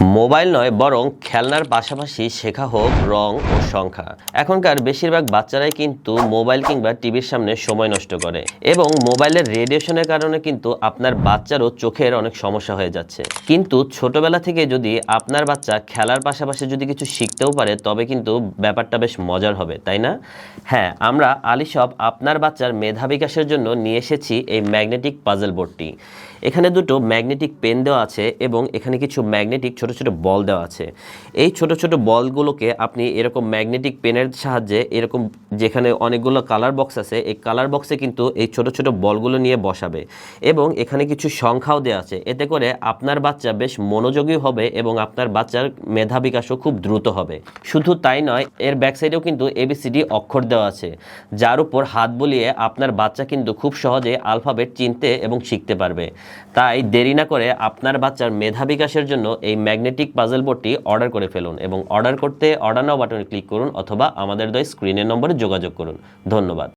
Mobile নয় বরং খেলনার পাশাপাশি শেখা হোক রং ও সংখ্যা। এখনকার বেশিরভাগ বাচ্চারাই কিন্তু মোবাইল কিংবা টিভির সামনে সময় নষ্ট করে এবং মোবাইলের রেডিয়েশনের কারণে কিন্তু আপনার বাচ্চারও চোখের অনেক সমস্যা হয়ে যাচ্ছে। কিন্তু ছোটবেলা থেকে যদি আপনার বাচ্চা খেলার পাশাপাশি যদি কিছু শিখতেও পারে তবে কিন্তু ব্যাপারটা বেশ মজার হবে, তাই না? হ্যাঁ, আমরা আলিশপ আপনার বাচ্চার মেধা বিকাশের জন্য নিয়ে এসেছি এই ম্যাগনেটিক পাজল বোর্ডটি। এখানে দুটো ম্যাগনেটিক পেন দেওয়া আছে এবং এখানে কিছু ম্যাগনেটিক ছোট ছোট বল দেওয়া আছে। এই ছোট ছোট বলগুলোকে আপনি এরকম ম্যাগনেটিক পেনের সাহায্যে এরকম যেখানে অনেকগুলো কালার বক্স আছে এই কালার বক্সে কিন্তু এই ছোট ছোট বলগুলো নিয়ে বসাবে এবং এখানে কিছু সংখ্যাও দেওয়া আছে। এতে করে আপনার বাচ্চা বেশ মনোযোগী হবে এবং আপনার বাচ্চার মেধা বিকাশও খুব দ্রুত হবে। শুধু তাই নয়, এর ব্যাক সাইডেও কিন্তু ABCD অক্ষর দেওয়া আছে, যার উপর হাত বুলিয়ে আপনার বাচ্চা কিন্তু খুব সহজে আলফাবেট চিনতে এবং শিখতে পারবে। তাই দেরি না করে আপনার বাচ্চার মেধা বিকাশের জন্য এই ম্যাগনেটিক পাজল বোর্ডটি অর্ডার করে ফেলুন এবং অর্ডার করতে অর্ডার নাও বাটনে ক্লিক করুন অথবা আমাদের স্ক্রিনের নম্বরে যোগাযোগ করুন। ধন্যবাদ।